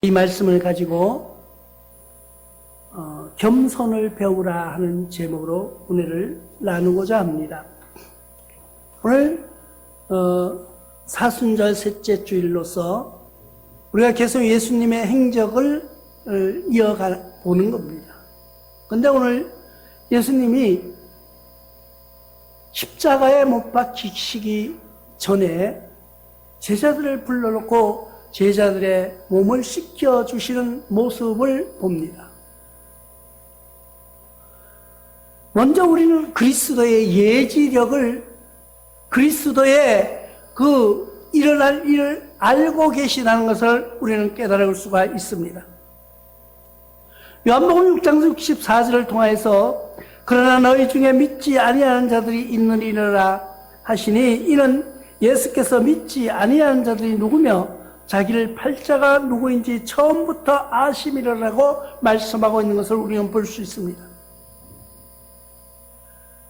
이 말씀을 가지고 겸손을 배우라 하는 제목으로 은혜를 나누고자 합니다. 오늘 사순절 셋째 주일로서 우리가 계속 예수님의 행적을 이어가 보는 겁니다. 그런데 오늘 예수님이 십자가에 못 박히시기 전에 제자들을 불러놓고 제자들의 몸을 씻겨주시는 모습을 봅니다. 먼저 우리는 그리스도의 예지력을, 그리스도의 그 일어날 일을 알고 계시다는 것을 우리는 깨달을 수가 있습니다. 요한복음 6장 64절을 통하여서 그러나 너희 중에 믿지 아니하는 자들이 있느니라 하시니 이는 예수께서 믿지 아니하는 자들이 누구며 자기를 팔자가 누구인지 처음부터 아심이라고 말씀하고 있는 것을 우리는 볼 수 있습니다.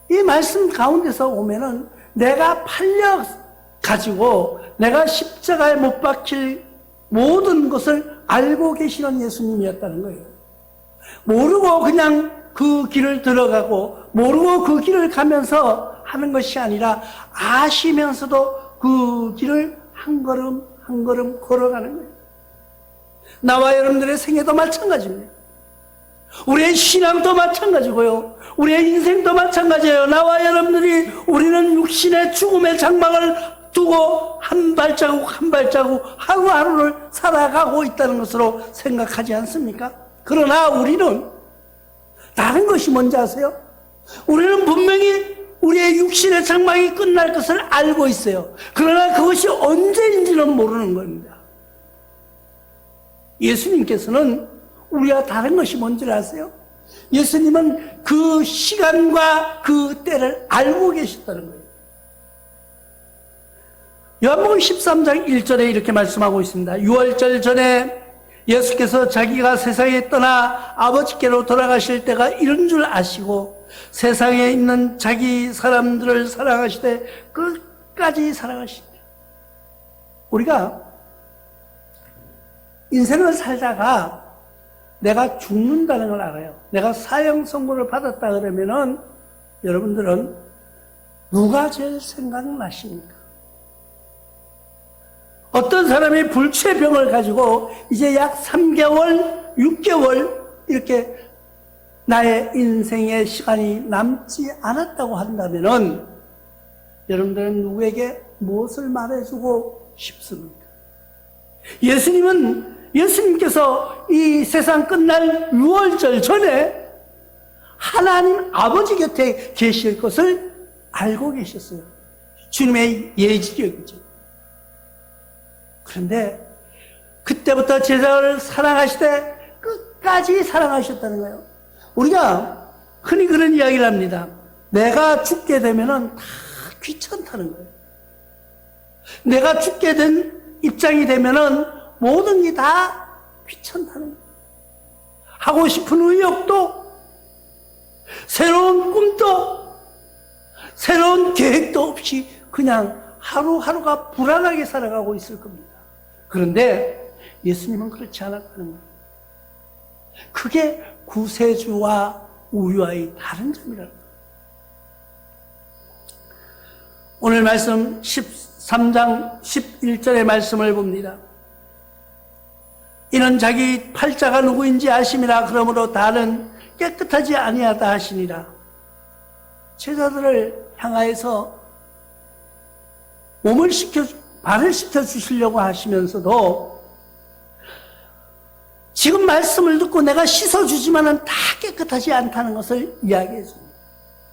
이 말씀 가운데서 오면은 내가 팔려 가지고 내가 십자가에 못 박힐 모든 것을 알고 계시는 예수님이었다는 거예요. 모르고 그냥 그 길을 들어가고 모르고 그 길을 가면서 하는 것이 아니라 아시면서도 그 길을 한 걸음 한 걸음 걸어가는 거예요. 나와 여러분들의 생애도 마찬가지입니다. 우리의 신앙도 마찬가지고요. 우리의 인생도 마찬가지예요. 나와 여러분들이 우리는 육신의 죽음의 장막을 두고 한 발자국 한 발자국 하루하루를 살아가고 있다는 것으로 생각하지 않습니까? 그러나 우리는 다른 것이 뭔지 아세요? 우리는 분명히 우리의 육신의 장막이 끝날 것을 알고 있어요. 그러나 그것이 언제인지는 모르는 겁니다. 예수님께서는 우리와 다른 것이 뭔지를 아세요? 예수님은 그 시간과 그 때를 알고 계셨다는 거예요. 요한복음 13장 1절에 이렇게 말씀하고 있습니다. 유월절 전에 예수께서 자기가 세상에 떠나 아버지께로 돌아가실 때가 이른 줄 아시고 세상에 있는 자기 사람들을 사랑하시되 끝까지 사랑하시되, 우리가 인생을 살다가 내가 죽는다는 걸 알아요. 내가 사형 선고를 받았다 그러면은 여러분들은 누가 제일 생각나십니까? 어떤 사람이 불치병을 가지고 이제 약 3개월, 6개월 이렇게 나의 인생의 시간이 남지 않았다고 한다면은 여러분들은 누구에게 무엇을 말해주고 싶습니까? 예수님께서 이 세상 끝날 유월절 전에 하나님 아버지 곁에 계실 것을 알고 계셨어요. 주님의 예지력이죠. 그런데 그때부터 제자를 사랑하시되 끝까지 사랑하셨다는 거예요. 우리가 흔히 그런 이야기를 합니다. 내가 죽게 되면은 다 귀찮다는 거예요. 내가 죽게 된 입장이 되면은 모든 게 다 귀찮다는 거예요. 하고 싶은 의욕도, 새로운 꿈도, 새로운 계획도 없이 그냥 하루하루가 불안하게 살아가고 있을 겁니다. 그런데 예수님은 그렇지 않았다는 거예요. 그게 구세주와 우유와의 다른 점이라는 거예요. 오늘 말씀 13장 11절의 말씀을 봅니다. 이는 자기 팔자가 누구인지 아심이라 그러므로 다는 깨끗하지 아니하다 하시니라. 제자들을 향하여서 몸을 발을 씻겨주시려고 하시면서도 지금 말씀을 듣고 내가 씻어주지만은 다 깨끗하지 않다는 것을 이야기해 줍니다.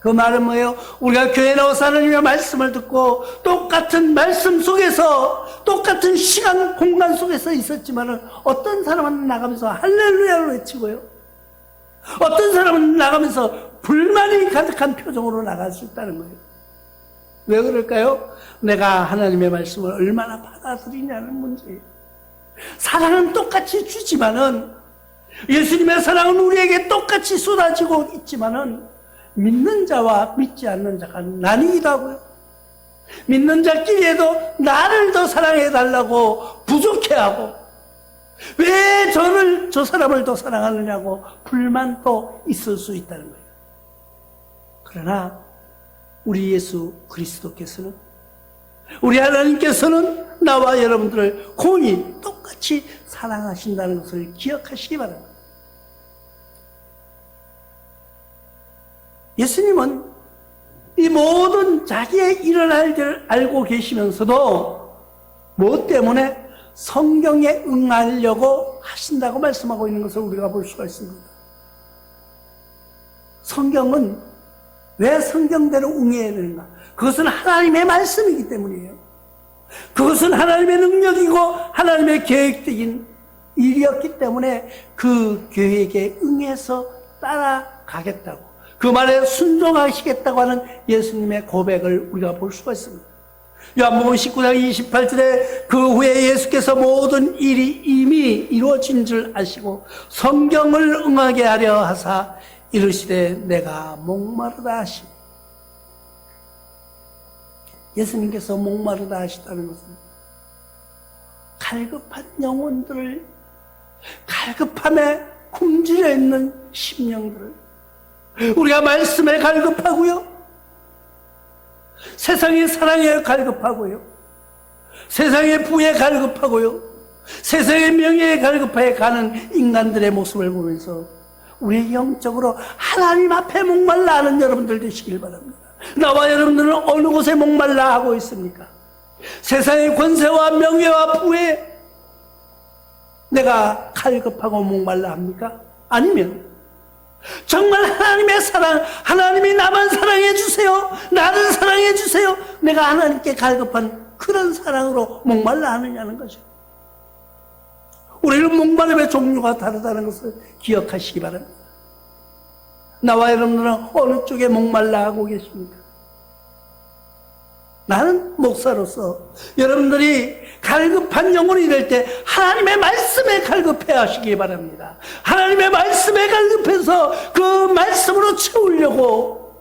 그 말은 뭐예요? 우리가 교회 나와서 하나님의 말씀을 듣고 똑같은 말씀 속에서 똑같은 시간, 공간 속에서 있었지만은 어떤 사람은 나가면서 할렐루야를 외치고요. 어떤 사람은 나가면서 불만이 가득한 표정으로 나갈 수 있다는 거예요. 왜 그럴까요? 내가 하나님의 말씀을 얼마나 받아들이냐는 문제예요. 사랑은 똑같이 주지만은, 예수님의 사랑은 우리에게 똑같이 쏟아지고 있지만은 믿는 자와 믿지 않는 자가 나뉘기도 하고요. 믿는 자끼리에도 나를 더 사랑해달라고 부족해하고 왜 저 사람을 더 사랑하느냐고 불만도 있을 수 있다는 거예요. 그러나 우리 예수 그리스도께서는, 우리 하나님께서는 나와 여러분들을 공히 똑같이 사랑하신다는 것을 기억하시기 바랍니다. 예수님은 이 모든 자기의 일어날 일을 알고 계시면서도 무엇 때문에 성경에 응하려고 하신다고 말씀하고 있는 것을 우리가 볼 수가 있습니다. 성경은 왜 성경대로 응해야 되는가? 그것은 하나님의 말씀이기 때문이에요. 그것은 하나님의 능력이고 하나님의 계획적인 일이었기 때문에 그 계획에 응해서 따라가겠다고, 그 말에 순종하시겠다고 하는 예수님의 고백을 우리가 볼 수가 있습니다. 요한복음 19장 28절에 그 후에 예수께서 모든 일이 이미 이루어진 줄 아시고 성경을 응하게 하려 하사 이르시되 내가 목마르다 하시니, 예수님께서 목마르다 하시다는 것은 갈급한 영혼들을, 갈급함에 굶주려 있는 심령들을, 우리가 말씀에 갈급하고요, 세상의 사랑에 갈급하고요, 세상의 부에 갈급하고요, 세상의 명예에 갈급해 가는 인간들의 모습을 보면서 우리 영적으로 하나님 앞에 목말라 하는 여러분들 되시길 바랍니다. 나와 여러분들은 어느 곳에 목말라 하고 있습니까? 세상의 권세와 명예와 부에 내가 갈급하고 목말라 합니까? 아니면 정말 하나님의 사랑, 하나님이 나만 사랑해 주세요, 나를 사랑해 주세요, 내가 하나님께 갈급한 그런 사랑으로 목말라 하느냐는 거죠. 우리는 목마름의 종류가 다르다는 것을 기억하시기 바랍니다. 나와 여러분들은 어느 쪽에 목말라 하고 계십니까? 나는 목사로서 여러분들이 갈급한 영혼이 될 때 하나님의 말씀에 갈급해 하시기 바랍니다. 하나님의 말씀에 갈급해서 그 말씀으로 채우려고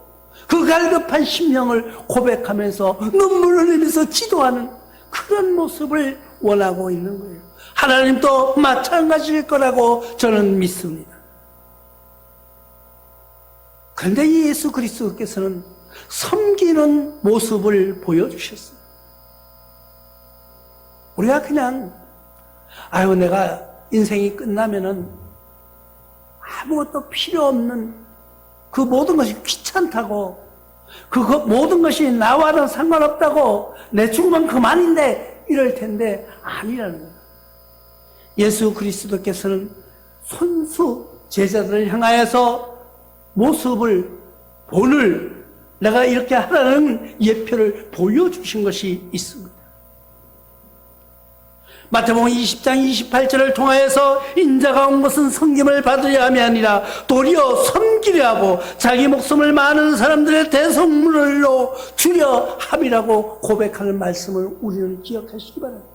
그 갈급한 심령을 고백하면서 눈물을 흘리면서 기도하는 그런 모습을 원하고 있는 거예요. 하나님도 마찬가지일 거라고 저는 믿습니다. 그런데 이 예수 그리스도께서는 섬기는 모습을 보여주셨어요. 우리가 그냥 내가 인생이 끝나면은 아무것도 필요 없는, 그 모든 것이 귀찮다고, 그 모든 것이 나와는 상관없다고, 내 죽으면 그만인데 이럴 텐데 아니라는 거예요. 예수 그리스도께서는 손수 제자들을 향하여서 모습을, 본을 내가 이렇게 하라는 예표를 보여주신 것이 있습니다. 마태복음 20장 28절을 통하여서 인자가 온 것은 섬김을 받으려 함이 아니라 도리어 섬기려 하고 자기 목숨을 많은 사람들의 대성물로 주려 함이라고 고백하는 말씀을 우리는 기억하시기 바랍니다.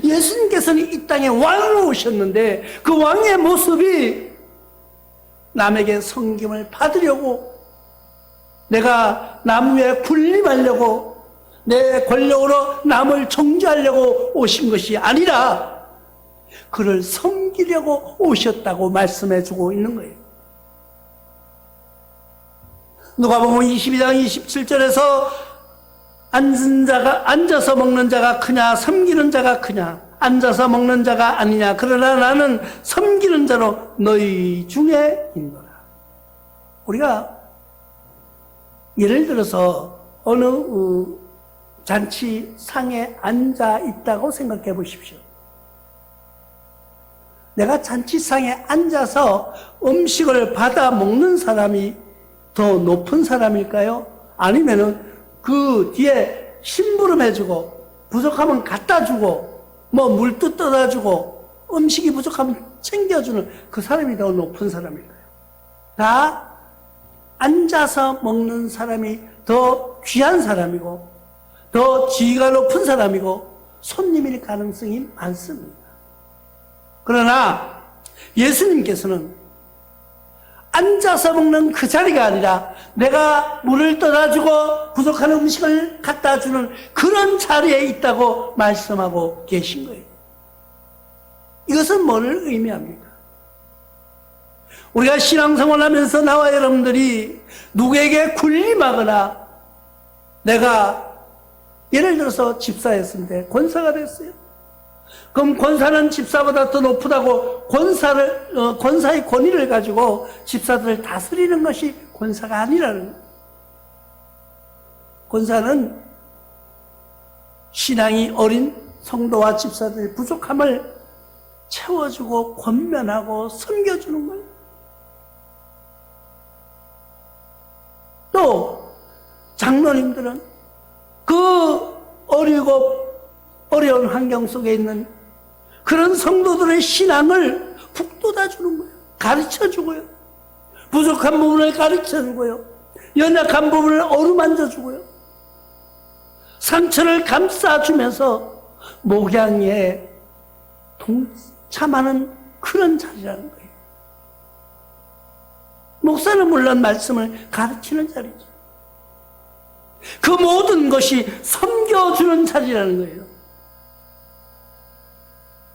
예수님께서는 이 땅에 왕으로 오셨는데 그 왕의 모습이 남에게 섬김을 받으려고, 내가 남 위에 군림하려고, 내 권력으로 남을 정죄하려고 오신 것이 아니라 그를 섬기려고 오셨다고 말씀해주고 있는 거예요. 누가복음 22장 27절에서 앉아서 먹는 자가 크냐 섬기는 자가 크냐, 앉아서 먹는 자가 아니냐, 그러나 나는 섬기는 자로 너희 중에 있노라. 우리가 예를 들어서 어느 잔치상에 앉아 있다고 생각해 보십시오. 내가 잔치상에 앉아서 음식을 받아 먹는 사람이 더 높은 사람일까요? 아니면은 그 뒤에 심부름해주고 부족하면 갖다 주고 뭐 물도 떠다 주고 음식이 부족하면 챙겨주는 그 사람이 더 높은 사람일까요? 다 앉아서 먹는 사람이 더 귀한 사람이고 더 지위가 높은 사람이고 손님일 가능성이 많습니다. 그러나 예수님께서는 앉아서 먹는 그 자리가 아니라 내가 물을 떠다주고 부족한 음식을 갖다 주는 그런 자리에 있다고 말씀하고 계신 거예요. 이것은 뭐를 의미합니까? 우리가 신앙생활하면서 나와 여러분들이 누구에게 군림하거나, 내가 예를 들어서 집사였는데 권사가 됐어요. 그럼 권사는 집사보다 더 높다고 권사의 권위를 가지고 집사들을 다스리는 것이 권사가 아니라는 거예요. 권사는 신앙이 어린 성도와 집사들의 부족함을 채워주고 권면하고 섬겨주는 거예요. 또 장로님들은 그 어려운 환경 속에 있는 그런 성도들의 신앙을 북돋아주는 거예요. 가르쳐주고요. 부족한 부분을 가르쳐주고요. 연약한 부분을 어루만져주고요. 상처를 감싸주면서 목양에 동참하는 그런 자리라는 거예요. 목사는 물론 말씀을 가르치는 자리죠. 그 모든 것이 섬겨주는 자리라는 거예요.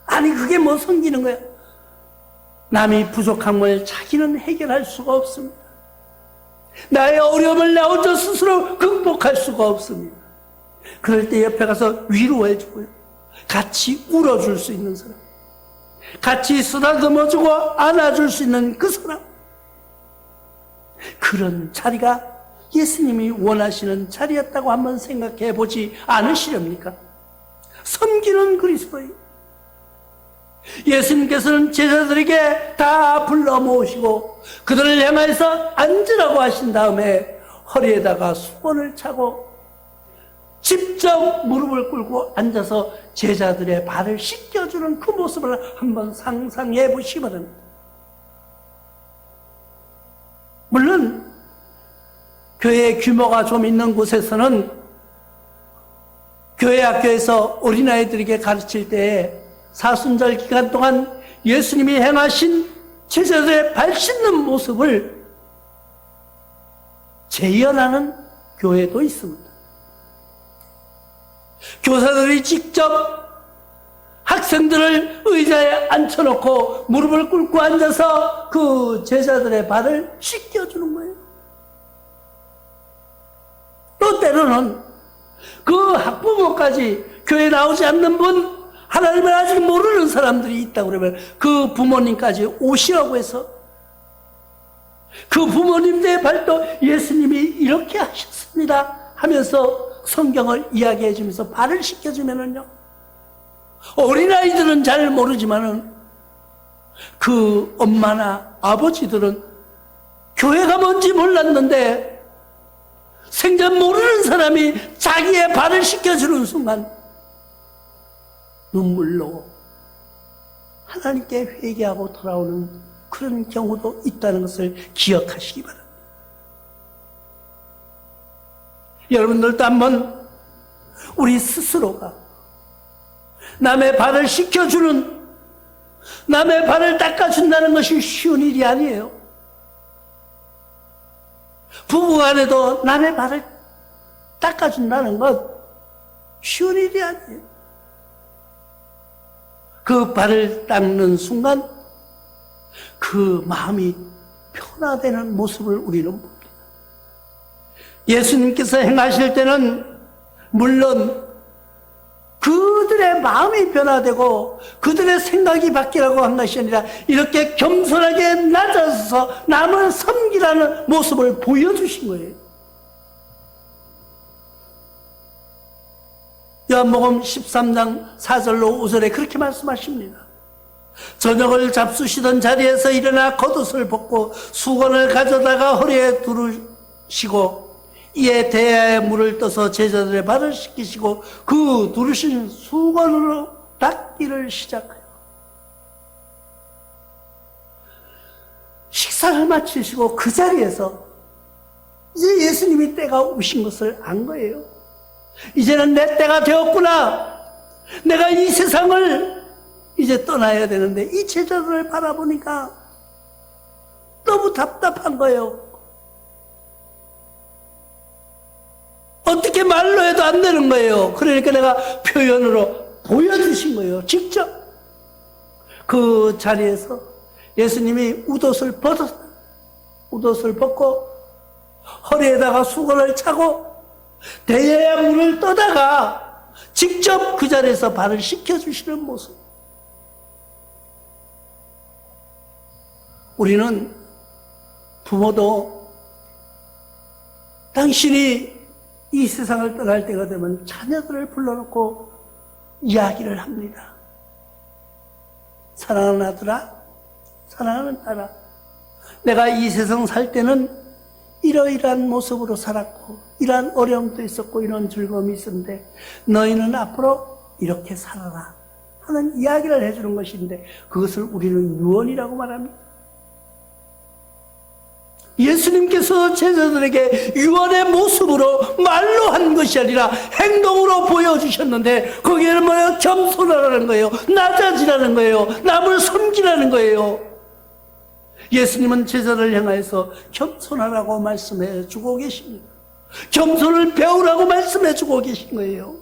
아니 그게 뭐 섬기는 거야? 남이 부족함을 자기는 해결할 수가 없습니다. 나의 어려움을 나 혼자 스스로 극복할 수가 없습니다. 그럴 때 옆에 가서 위로해주고요. 같이 울어줄 수 있는 사람, 같이 쓰다듬어주고 안아줄 수 있는 그 사람, 그런 자리가 예수님이 원하시는 자리였다고 한번 생각해 보지 않으시렵니까? 섬기는 그리스도예요. 예수님께서는 제자들에게 다 불러 모으시고 그들을 향해서 앉으라고 하신 다음에 허리에다가 수건을 차고 직접 무릎을 꿇고 앉아서 제자들의 발을 씻겨주는 그 모습을 한번 상상해 보시기 바랍니다. 물론 교회 규모가 좀 있는 곳에서는 교회 학교에서 어린아이들에게 가르칠 때에 사순절 기간 동안 예수님이 행하신 제자들의 발 씻는 모습을 재현하는 교회도 있습니다. 교사들이 직접 학생들을 의자에 앉혀놓고 무릎을 꿇고 앉아서 그 제자들의 발을 씻겨주는 거예요. 또 때로는 그 학부모까지 교회에 나오지 않는 분, 하나님을 아직 모르는 사람들이 있다고 그러면 그 부모님까지 오시라고 해서 그 부모님들의 발도 예수님이 이렇게 하셨습니다 하면서 성경을 이야기해 주면서 발을 씻겨주면은요, 어린아이들은 잘 모르지만은 그 엄마나 아버지들은 교회가 뭔지 몰랐는데 생전 모르는 사람이 자기의 발을 씻겨주는 순간 눈물로 하나님께 회개하고 돌아오는 그런 경우도 있다는 것을 기억하시기 바랍니다. 여러분들도 한번 우리 스스로가 남의 발을 씻겨주는, 남의 발을 닦아준다는 것이 쉬운 일이 아니에요. 부부간에도 남의 발을 닦아준다는 것 쉬운 일이 아니에요. 그 발을 닦는 순간 그 마음이 변화되는 모습을 우리는 봅니다. 예수님께서 행하실 때는 물론 그들의 마음이 변화되고 그들의 생각이 바뀌라고 한 것이 아니라 이렇게 겸손하게 낮아서 남을 섬기라는 모습을 보여주신 거예요. 요한복음 13장 4절로 5절에 그렇게 말씀하십니다. 저녁을 잡수시던 자리에서 일어나 겉옷을 벗고 수건을 가져다가 허리에 두르시고 이에 대야에 물을 떠서 제자들의 발을 씻기시고 그 두르신 수건으로 닦기를 시작해요. 식사를 마치시고 그 자리에서 이제 예수님이 때가 오신 것을 안 거예요. 이제는 내 때가 되었구나. 내가 이 세상을 이제 떠나야 되는데 이 제자들을 바라보니까 너무 답답한 거예요. 어떻게 말로 해도 안 되는 거예요. 그러니까 내가 표현으로 보여주신 거예요. 직접 그 자리에서 예수님이 웃옷을 벗고 허리에다가 수건을 차고 대야야 물을 떠다가 직접 그 자리에서 발을 씻겨주시는 모습. 우리는 부모도 당신이 이 세상을 떠날 때가 되면 자녀들을 불러놓고 이야기를 합니다. 사랑하는 아들아, 사랑하는 딸아, 내가 이 세상 살 때는 이러이러한 모습으로 살았고 이러한 어려움도 있었고 이런 즐거움이 있었는데 너희는 앞으로 이렇게 살아라 하는 이야기를 해주는 것인데 그것을 우리는 유언이라고 말합니다. 예수님께서 제자들에게 유언의 모습으로 말로 한 것이 아니라 행동으로 보여주셨는데 거기에는 뭐예요? 겸손하라는 거예요. 낮아지라는 거예요. 남을 섬기라는 거예요. 예수님은 제자를 향하여서 겸손하라고 말씀해 주고 계십니다. 겸손을 배우라고 말씀해 주고 계신 거예요.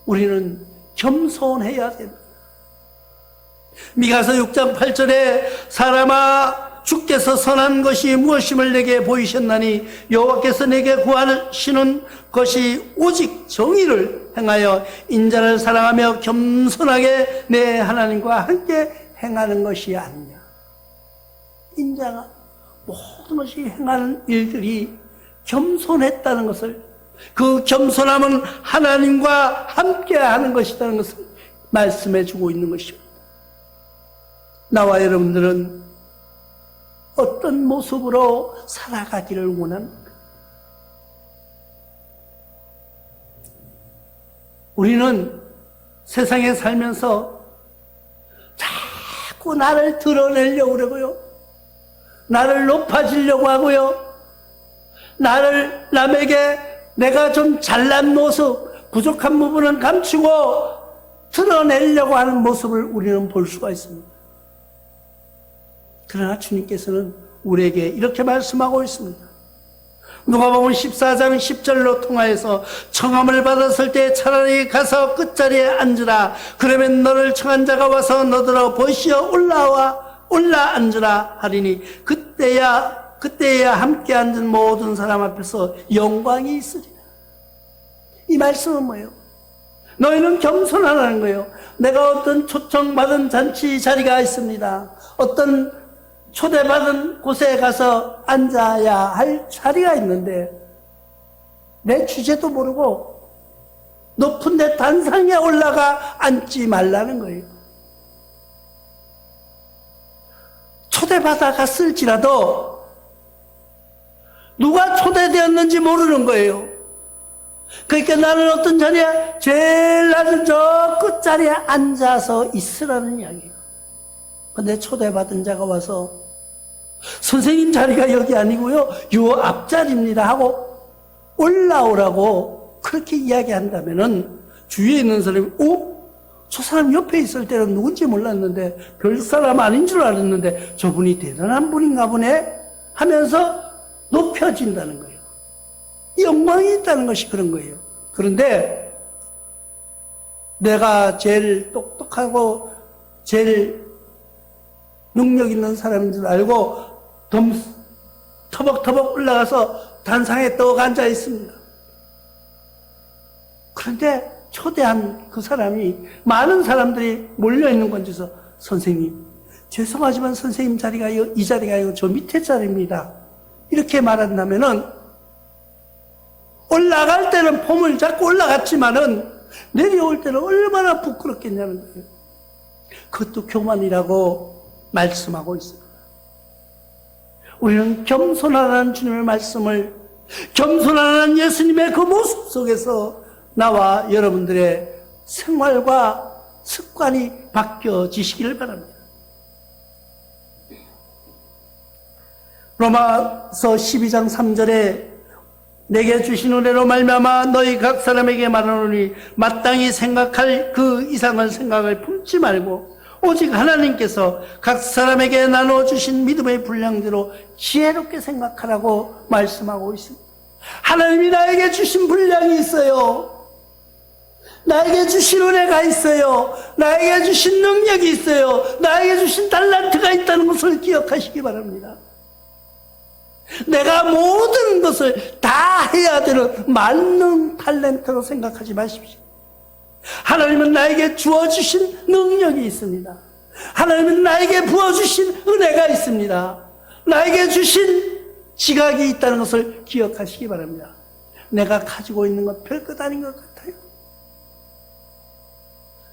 우리는 겸손해야 됩니다. 미가서 6장 8절에 사람아 주께서 선한 것이 무엇임을 내게 보이셨나니 여호와께서 내게 구하시는 것이 오직 정의를 행하여 인자를 사랑하며 겸손하게 내 하나님과 함께 행하는 것이 아니냐. 인자가 모든 것이 행하는 일들이 겸손했다는 것을, 그 겸손함은 하나님과 함께 하는 것이라는 것을 말씀해 주고 있는 것입니다. 나와 여러분들은 어떤 모습으로 살아가기를 원합니까? 우리는 세상에 살면서 자꾸 나를 드러내려고 그러고요. 나를 높아지려고 하고요. 남에게 내가 좀 잘난 모습, 부족한 부분은 감추고 드러내려고 하는 모습을 우리는 볼 수가 있습니다. 그러나 주님께서는 우리에게 이렇게 말씀하고 있습니다. 누가복음 14장 10절로 통하여서 청함을 받았을 때 차라리 가서 끝자리에 앉으라. 그러면 너를 청한 자가 와서 너더러 보시어 올라 앉으라 하리니 그때야 함께 앉은 모든 사람 앞에서 영광이 있으리라. 이 말씀은 뭐예요? 너희는 겸손하라는 거예요. 내가 어떤 초청받은 잔치 자리가 있습니다. 어떤 초대받은 곳에 가서 앉아야 할 자리가 있는데 내 주제도 모르고 높은 데 단상에 올라가 앉지 말라는 거예요. 초대받아 갔을지라도 누가 초대되었는지 모르는 거예요. 그러니까 나는 어떤 자리에 제일 낮은 저 끝자리에 앉아서 있으라는 이야기예요. 근데 초대받은 자가 와서 선생님 자리가 여기 아니고요 요 앞자리입니다 하고 올라오라고 그렇게 이야기한다면은 주위에 있는 사람이 저 사람 옆에 있을 때는 누군지 몰랐는데 별 사람 아닌 줄 알았는데 저분이 대단한 분인가 보네 하면서 높여진다는 거예요. 영광이 있다는 것이 그런 거예요. 그런데 내가 제일 똑똑하고 제일 능력 있는 사람인 줄 알고 터벅터벅 올라가서 단상에 떡 앉아 있습니다. 그런데 초대한 그 사람이 많은 사람들이 몰려있는 건지서 선생님 죄송하지만 선생님 자리가 이 자리가 아니고 저 밑에 자리입니다. 이렇게 말한다면은 올라갈 때는 폼을 잡고 올라갔지만은 내려올 때는 얼마나 부끄럽겠냐는 거예요. 그것도 교만이라고 말씀하고 있습니다. 우리는 겸손하라는 주님의 말씀을, 겸손하라는 예수님의 그 모습 속에서 나와 여러분들의 생활과 습관이 바뀌어지시기를 바랍니다. 로마서 12장 3절에 내게 주신 은혜로 말미암아 너희 각 사람에게 말하노니 마땅히 생각할 그 이상의 생각을 품지 말고 오직 하나님께서 각 사람에게 나눠주신 믿음의 분량대로 지혜롭게 생각하라고 말씀하고 있습니다. 하나님이 나에게 주신 분량이 있어요. 나에게 주신 은혜가 있어요. 나에게 주신 능력이 있어요. 나에게 주신 달란트가 있다는 것을 기억하시기 바랍니다. 내가 모든 것을 다 해야 되는 만능 탤런트로 생각하지 마십시오. 하나님은 나에게 주어주신 능력이 있습니다. 하나님은 나에게 부어주신 은혜가 있습니다. 나에게 주신 지각이 있다는 것을 기억하시기 바랍니다. 내가 가지고 있는 것 별것 아닌 것 같아요.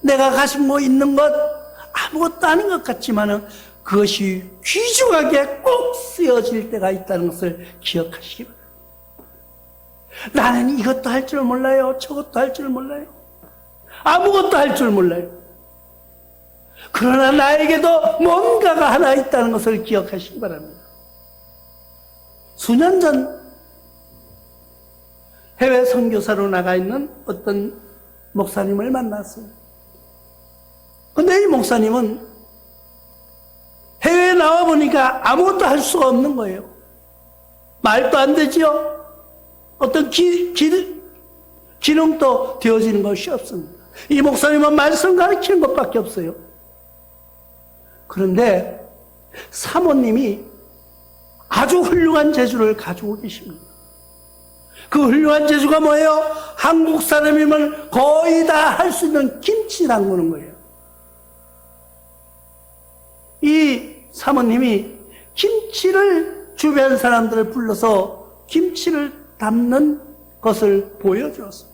내가 가지고 있는 것 아무것도 아닌 것 같지만은 그것이 귀중하게 꼭 쓰여질 때가 있다는 것을 기억하시기 바랍니다. 나는 이것도 할 줄 몰라요. 저것도 할 줄 몰라요. 아무것도 할 줄 몰라요. 그러나 나에게도 뭔가가 하나 있다는 것을 기억하시기 바랍니다. 수년 전 해외 선교사로 나가 있는 어떤 목사님을 만났어요. 근데 이 목사님은 해외에 나와 보니까 아무것도 할 수가 없는 거예요. 말도 안 되지요. 어떤 기능도 되어지는 것이 없습니다. 이 목사님은 말씀 가르치는 것밖에 없어요. 그런데 사모님이 아주 훌륭한 재주를 가지고 계십니다. 그 훌륭한 재주가 뭐예요? 한국 사람이면 거의 다 할 수 있는 김치 담그는 거예요. 이 사모님이 김치를 주변 사람들을 불러서 김치를 담는 것을 보여주었어요.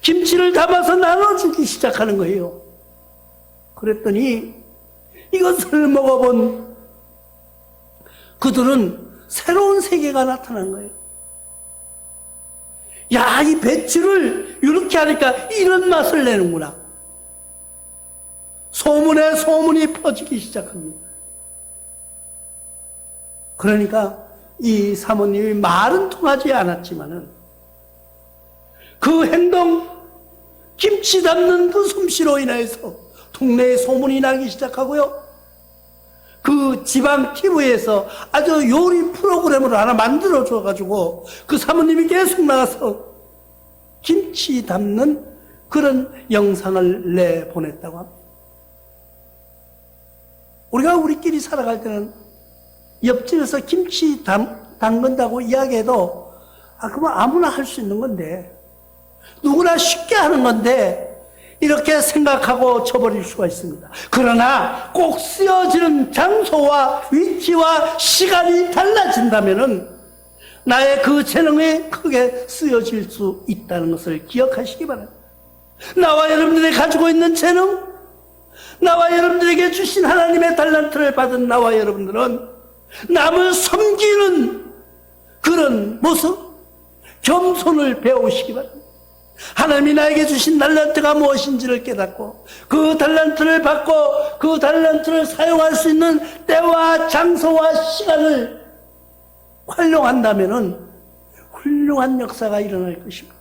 김치를 담아서 나눠주기 시작하는 거예요. 그랬더니 이것을 먹어본 그들은 새로운 세계가 나타난 거예요. 야, 이 배추를 이렇게 하니까 이런 맛을 내는구나. 소문에 소문이 퍼지기 시작합니다. 그러니까 이 사모님이 말은 통하지 않았지만은 그 행동, 김치 담는 그 솜씨로 인해서 동네에 소문이 나기 시작하고요. 그 지방 TV에서 아주 요리 프로그램을 하나 만들어줘가지고 그 사모님이 계속 나가서 김치 담는 그런 영상을 내보냈다고 합니다. 우리가 우리끼리 살아갈 때는 옆집에서 김치 담근다고 이야기해도 그건 아무나 할 수 있는 건데, 누구나 쉽게 하는 건데 이렇게 생각하고 쳐버릴 수가 있습니다. 그러나 꼭 쓰여지는 장소와 위치와 시간이 달라진다면은 나의 그 재능이 크게 쓰여질 수 있다는 것을 기억하시기 바랍니다. 나와 여러분들이 가지고 있는 재능, 나와 여러분들에게 주신 하나님의 달란트를 받은 나와 여러분들은 남을 섬기는 그런 모습, 겸손을 배우시기 바랍니다. 하나님이 나에게 주신 달란트가 무엇인지를 깨닫고 그 달란트를 받고 그 달란트를 사용할 수 있는 때와 장소와 시간을 활용한다면 훌륭한 역사가 일어날 것입니다.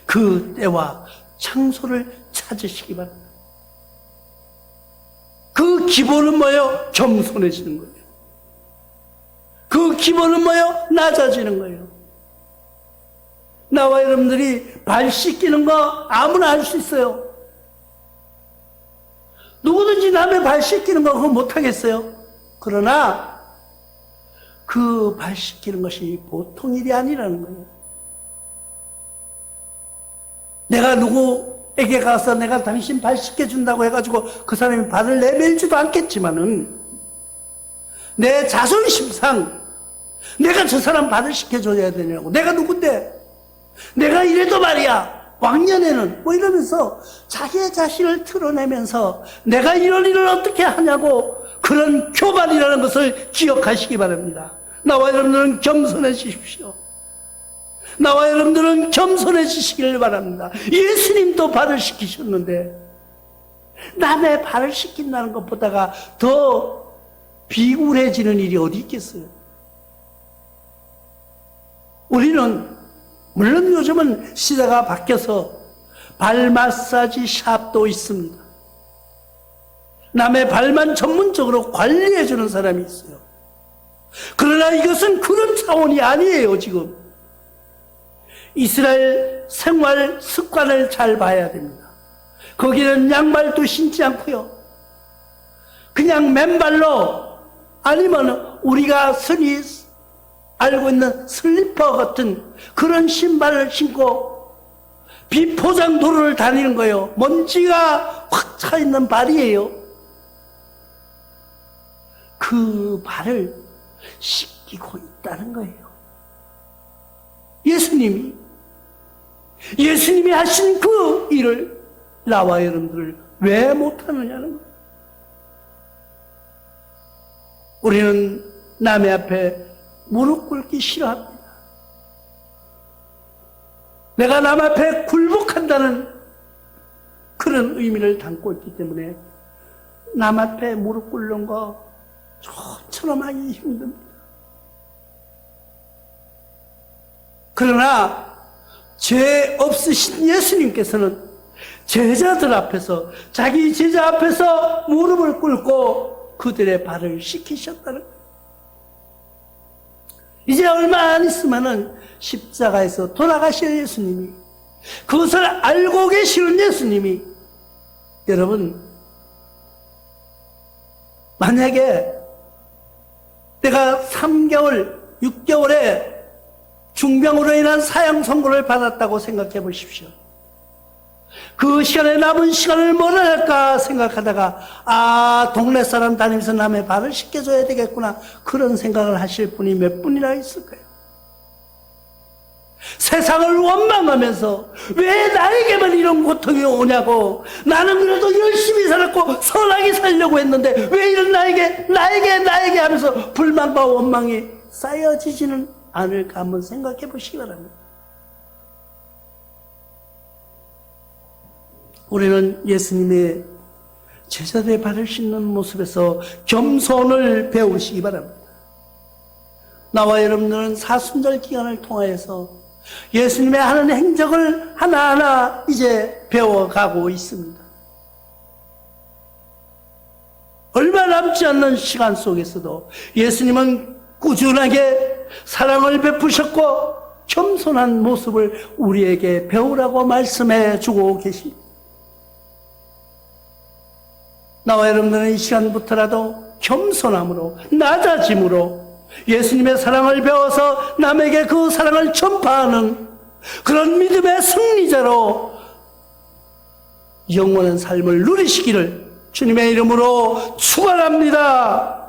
그 때와 장소를 찾으시기 바랍니다. 그 기본은 뭐예요? 겸손해지는 거예요. 그 기본은 뭐예요? 낮아지는 거예요. 나와 여러분들이 발 씻기는 거 아무나 할 수 있어요. 누구든지 남의 발 씻기는 거 그거 못하겠어요. 그러나 그 발 씻기는 것이 보통 일이 아니라는 거예요. 내가 누구에게 가서 내가 당신 발 씻겨준다고 해가지고 그 사람이 발을 내밀지도 않겠지만은 내 자존심상 내가 저 사람 발을 씻겨줘야 되냐고. 내가 누군데? 내가 이래도 말이야. 왕년에는 뭐 이러면서 자기의 자신을 드러내면서 내가 이런 일을 어떻게 하냐고 그런 교만이라는 것을 기억하시기 바랍니다. 나와 여러분들은 겸손해지십시오. 나와 여러분들은 겸손해지시길 바랍니다. 예수님도 발을 씻기셨는데 남의 발을 씻긴다는 것보다가 더 비굴해지는 일이 어디 있겠어요? 우리는 물론 요즘은 시대가 바뀌어서 발 마사지 샵도 있습니다. 남의 발만 전문적으로 관리해주는 사람이 있어요. 그러나 이것은 그런 차원이 아니에요. 지금 이스라엘 생활 습관을 잘 봐야 됩니다. 거기는 양말도 신지 않고요. 그냥 맨발로 아니면 우리가 흔히 알고 있는 슬리퍼 같은 그런 신발을 신고 비포장 도로를 다니는 거예요. 먼지가 확 차 있는 발이에요. 그 발을 씻기고 있다는 거예요. 예수님이 하신 그 일을 나와 여러분들 왜 못하느냐는 거예요. 우리는 남의 앞에 무릎 꿇기 싫어합니다. 내가 남 앞에 굴복한다는 그런 의미를 담고 있기 때문에 남 앞에 무릎 꿇는 거 좀처럼 하기 힘듭니다. 그러나 죄 없으신 예수님께서는 제자들 앞에서 자기 제자 앞에서 무릎을 꿇고 그들의 발을 씻기셨다는 거예요. 이제 얼마 안 있으면은 십자가에서 돌아가실 예수님이, 그것을 알고 계시는 예수님이, 여러분, 만약에 내가 3개월, 6개월에 중병으로 인한 사형 선고를 받았다고 생각해 보십시오. 그 시간에 남은 시간을 뭘 할까 생각하다가 동네 사람 다니면서 남의 발을 씻겨줘야 되겠구나, 그런 생각을 하실 분이 몇 분이나 있을까요? 세상을 원망하면서 왜 나에게만 이런 고통이 오냐고, 나는 그래도 열심히 살았고 선하게 살려고 했는데 왜 이런 나에게 하면서 불만과 원망이 쌓여지지는 않을까 한번 생각해 보시기 바랍니다. 우리는 예수님의 제자들의 발을 씻는 모습에서 겸손을 배우시기 바랍니다. 나와 여러분들은 사순절 기간을 통하여서 예수님의 하는 행적을 하나하나 이제 배워가고 있습니다. 얼마 남지 않는 시간 속에서도 예수님은 꾸준하게 사랑을 베푸셨고 겸손한 모습을 우리에게 배우라고 말씀해 주고 계십니다. 나와 여러분들은 이 시간부터라도 겸손함으로, 낮아짐으로 예수님의 사랑을 배워서 남에게 그 사랑을 전파하는 그런 믿음의 승리자로 영원한 삶을 누리시기를 주님의 이름으로 축원합니다.